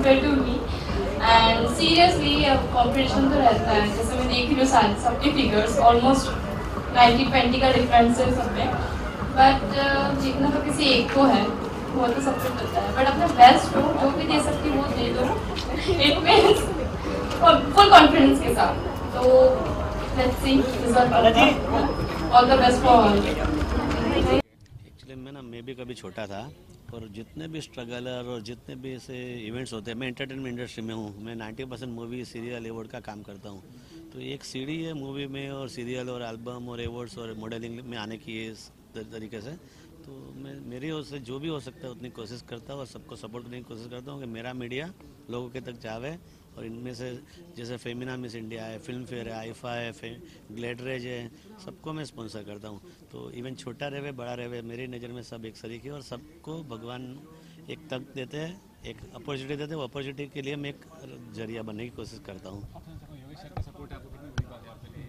Compare to me. And seriously अब competition तो रहता है, जैसे मैं देख रही हूँ सबके फिगर्स ऑलमोस्ट 90-20 का डिफरेंस है सब में, बट जीतना तो किसी एक को है, वो तो सब कुछ होता है, बट अपना बेस्ट हो, जो भी दे सकती वो दे दो, इट मीन्स फुल कॉन्फिडेंस के साथ। तो let's see result, all the best for all. Actually मैं भी कभी छोटा था, और जितने भी स्ट्रगलर और जितने भी ऐसे इवेंट्स होते हैं, मैं एंटरटेनमेंट इंडस्ट्री में हूँ, मैं 90% मूवी सीरियल एवॉर्ड का काम करता हूँ। तो एक सीढ़ी है मूवी में और सीरियल और एल्बम और एवॉर्ड्स और मॉडलिंग में आने की इस तरीके से। तो मैं मेरी ओर से जो भी हो सकता है उतनी कोशिश करता हूँ और सबको सपोर्ट करने की कोशिश करता हूँ कि मेरा मीडिया लोगों के तक जावे। और इनमें से जैसे फेमिना मिस इंडिया है, फिल्म फेयर है, आईफा है, ग्लेडरेज है, सबको मैं स्पॉन्सर करता हूँ। तो इवन छोटा रहे बड़ा रहे, मेरी नज़र में सब एक सरीक है और सबको भगवान एक तक देते हैं, एक अपॉर्चुनिटी देते हैं। वो अपॉर्चुनिटी के लिए मैं एक जरिया बनने की कोशिश करता हूँ।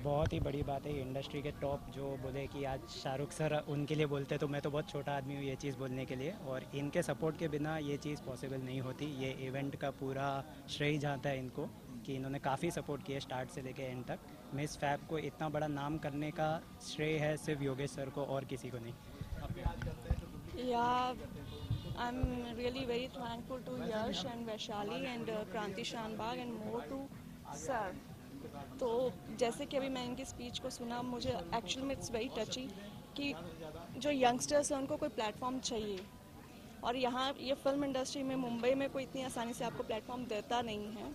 बहुत ही बड़ी बात है, इंडस्ट्री के टॉप जो बोले कि आज शाहरुख सर उनके लिए बोलते, तो मैं तो बहुत छोटा आदमी हूँ ये चीज़ बोलने के लिए, और इनके सपोर्ट के बिना ये चीज़ पॉसिबल नहीं होती। ये इवेंट का पूरा श्रेय जाता है इनको कि इन्होंने काफ़ी सपोर्ट किया स्टार्ट से लेके एंड तक। मिस फैब को इतना बड़ा नाम करने का श्रेय है सिर्फ योगेश सर को और किसी को नहीं। I am really very thankful to Yash and Vaishali and Kranti Shanbhag and more to sir. तो जैसे कि अभी मैं इनकी स्पीच को सुना, मुझे एक्चुअल में इट्स वेरी टची कि जो यंगस्टर्स हैं उनको कोई प्लेटफॉर्म चाहिए, और यहाँ ये फिल्म इंडस्ट्री में मुंबई में कोई इतनी आसानी से आपको प्लेटफॉर्म देता नहीं है।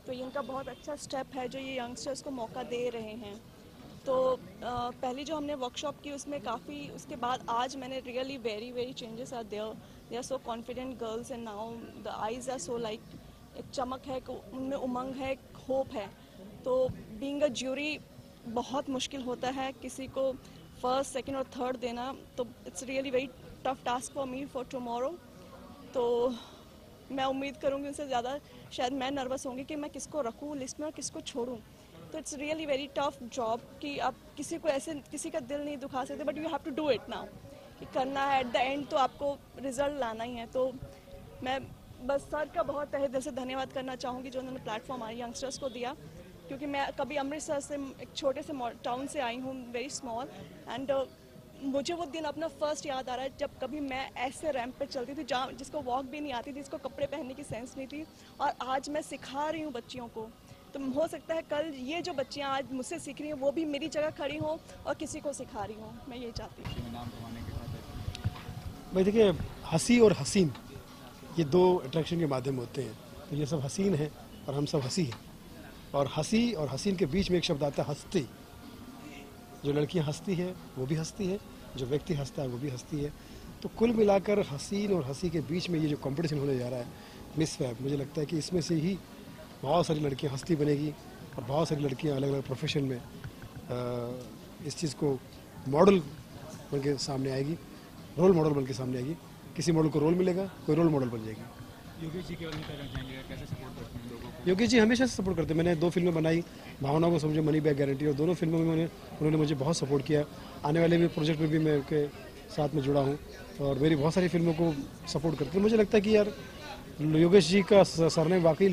तो इनका बहुत अच्छा स्टेप है जो ये यंगस्टर्स को मौका दे रहे हैं। तो पहली जो हमने वर्कशॉप की उसमें काफ़ी, उसके बाद आज मैंने really very very changes are there, they are so confident girls and now the eyes are so like, एक चमक है, उनमें उमंग है, होप है। तो बीइंग अ ज्यूरी बहुत मुश्किल होता है, किसी को फर्स्ट सेकंड और थर्ड देना, तो it's really very tough task for me for tomorrow. तो मैं उम्मीद करूँगी उनसे ज़्यादा शायद मैं नर्वस होंगी कि मैं किसको रखूँ लिस्ट में और किसको छोड़ूँ। तो it's really very tough job कि आप किसी को ऐसे किसी का दिल नहीं दुखा सकते, but you have to do it now, कि करना है, एट द एंड तो आपको रिजल्ट लाना ही है। तो मैं बस सर का बहुत तहे दिल से धन्यवाद करना चाहूँगी जो उन्होंने प्लेटफॉर्म आए यंगस्टर्स को दिया, क्योंकि मैं कभी अमृतसर से एक छोटे से टाउन से आई हूँ, वेरी स्मॉल, एंड मुझे वो दिन अपना फर्स्ट याद आ रहा है जब कभी मैं ऐसे रैंप पे चलती थी जहाँ जिसको वॉक भी नहीं आती थी, जिसको कपड़े पहनने की सेंस नहीं थी, और आज मैं सिखा रही हूँ बच्चियों को। तो हो सकता है कल ये जो बच्चियाँ आज मुझसे सीख रही हैं वो भी मेरी जगह खड़ी हों और किसी को सिखा रही हूँ, मैं यही चाहती हूँ। भाई देखिए, हंसी और हसीन ये दो अट्रैक्शन के माध्यम होते हैं। तो ये सब हसीन है और हम सब हंसी हैं, और हंसी और हसीन के बीच में एक शब्द आता है हंसती। जो लड़कियां हंसती है वो भी हंसती है, जो व्यक्ति हंसता है वो भी हंसती है। तो कुल मिलाकर हसीन और हंसी के बीच में ये जो कंपटीशन होने जा रहा है मिस फैब, मुझे लगता है कि इसमें से ही बहुत सारी लड़कियां हंसती बनेगी और बहुत सारी लड़कियां अलग अलग प्रोफेशन में इस चीज़ को मॉडल बन के सामने आएगी, रोल मॉडल बन के सामने आएगी। किसी मॉडल को रोल मिलेगा, कोई रोल मॉडल बन जाएगी। योगेश जी के बारे में कहना चाहेंगे, कैसे सपोर्ट करते हैं लोगों को? योगेश जी हमेशा से सपोर्ट करते हैं। मैंने 2 फिल्में बनाई, भावना को समझो, मनी बैक गारंटी, और दोनों फिल्मों में उन्होंने मुझे बहुत सपोर्ट किया। आने वाले भी प्रोजेक्ट में भी मैं उनके साथ में जुड़ा हूँ और मेरी बहुत सारी फिल्मों को सपोर्ट करते हैं। मुझे लगता है कि यार योगेश जी का सरनेम वाकई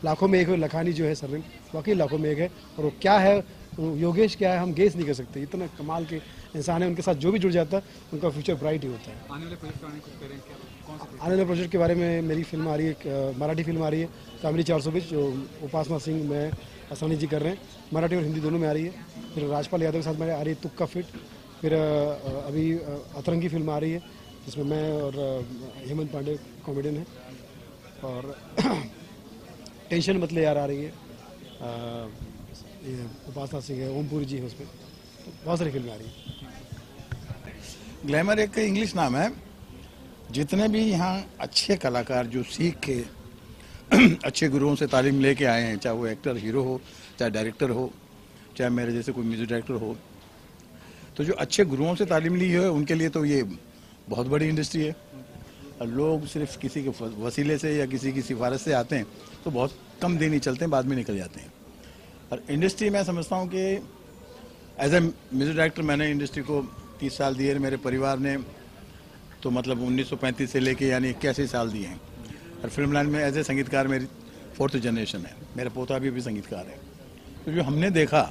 लाखों में एक है, लखानी जो है सरनेम वाकई लाखों में एक है, और वो क्या है, योगेश क्या है, हम गेस नहीं कर सकते। इतना कमाल के इंसान है, उनके साथ जो भी जुड़ जाता है उनका फ्यूचर ब्राइट ही होता है। आने वाले प्रोजेक्ट आने कुछ करें क्या? कौन से आने वाले प्रोजेक्ट के बारे में मेरी फिल्म आ रही है, मराठी फिल्म आ रही है फैमिली 420, जो उपासना सिंह, मैं, असरानी जी कर रहे हैं, मराठी और हिंदी दोनों में आ रही है। फिर राजपाल यादव के साथ मेरे आ रही है तुक्का फिट। फिर अभी अतरंगी फिल्म आ रही है जिसमें मैं और हेमंत पांडे कॉमेडियन है, और टेंशन मत ले यार आ रही है, ये उपासना सिंह है, ओमपुरी जी है उसमें। तो बहुत सारी फिल्में आ रही हैं। ग्लैमर एक इंग्लिश नाम है। जितने भी यहाँ अच्छे कलाकार जो सीख के अच्छे गुरुओं से तालीम लेके आए हैं, चाहे वो एक्टर हीरो हो, चाहे डायरेक्टर हो, चाहे मेरे जैसे कोई म्यूजिक डायरेक्टर हो, तो जो अच्छे गुरुओं से तालीम ली है उनके लिए तो ये बहुत बड़ी इंडस्ट्री है। और लोग सिर्फ किसी के वसीले से या किसी की सिफारिश से आते हैं तो बहुत कम दिन ही चलते हैं, बाद में निकल जाते हैं। और इंडस्ट्री मैं समझता हूँ कि एज ए म्यूजिक डायरेक्टर मैंने इंडस्ट्री को 30 साल दिए, मेरे परिवार ने तो मतलब 1935 से लेके यानी 81 साल दिए हैं। और फिल्म लाइन में एज ए संगीतकार मेरी 4th जनरेशन है, मेरा पोता भी संगीतकार है। तो जो हमने देखा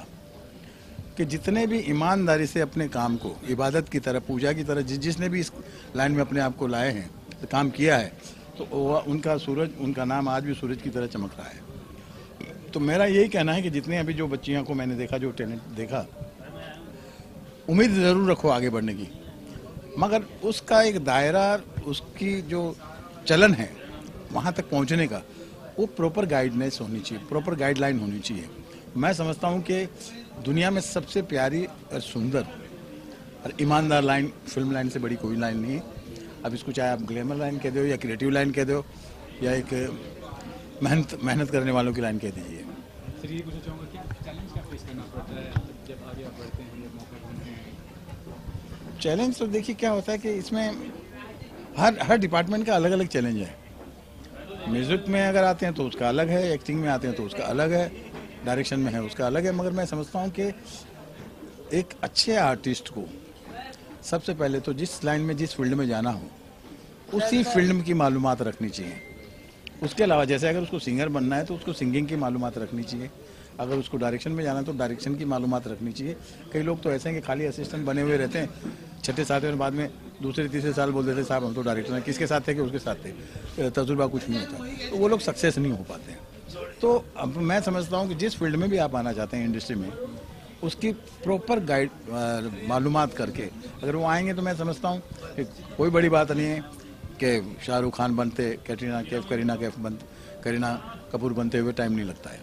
कि जितने भी ईमानदारी से अपने काम को इबादत की तरह, पूजा की तरह जिसने भी इस लाइन में अपने आप को लाए हैं, काम किया है, तो उनका सूरज, उनका नाम आज भी सूरज की तरह चमक रहा है। तो मेरा यही कहना है कि जितने अभी जो बच्चियों को मैंने देखा, जो टैलेंट देखा, उम्मीद ज़रूर रखो आगे बढ़ने की, मगर उसका एक दायरा, उसकी जो चलन है वहाँ तक पहुँचने का, वो प्रॉपर गाइडनेस होनी चाहिए, प्रॉपर गाइडलाइन होनी चाहिए। मैं समझता हूँ कि दुनिया में सबसे प्यारी और सुंदर और ईमानदार लाइन फिल्म लाइन से बड़ी कोई लाइन नहीं है। अब इसको चाहे आप ग्लैमर लाइन कह दो या क्रिएटिव लाइन कह दो या एक मेहनत करने वालों की लाइन कह दीजिए। सर ये पूछना चाहूँगा कि चैलेंज क्या फेस करना पड़ता है जब आगे आप बढ़ते हैं, मौका ढूंढते हैं? चैलेंज तो देखिए क्या होता है कि इसमें हर डिपार्टमेंट का अलग अलग चैलेंज है। म्यूज़िक में अगर आते हैं तो उसका अलग है, एक्टिंग में आते हैं तो उसका अलग है, डायरेक्शन में है उसका अलग है। मगर मैं समझता हूँ कि एक अच्छे आर्टिस्ट को सबसे पहले तो जिस लाइन में, जिस फील्ड में जाना हो, उसी फील्ड की मालूमात रखनी चाहिए। उसके अलावा जैसे अगर उसको सिंगर बनना है तो उसको सिंगिंग की मालूमात रखनी चाहिए, अगर उसको डायरेक्शन में जाना है तो डायरेक्शन की मालूमात रखनी चाहिए। कई लोग तो ऐसे हैं कि खाली असिस्टेंट बने हुए रहते हैं, 6ठे 7वें बाद में दूसरे तीसरे साल बोल देते साहब हम तो डायरेक्टर हैं, किसके साथ थे कि उसके साथ थे, तजुर्बा कुछ नहीं होता, तो वो लोग सक्सेस नहीं हो पाते हैं। तो अब मैं समझता हूँ कि जिस फील्ड में भी आप आना चाहते हैं इंडस्ट्री में, उसकी प्रॉपर गाइड मालूमात करके अगर वो आएंगे तो मैं समझता हूँ कि कोई बड़ी बात नहीं है कि शाहरुख खान बनते, करीना कपूर बनते हुए टाइम नहीं लगता है।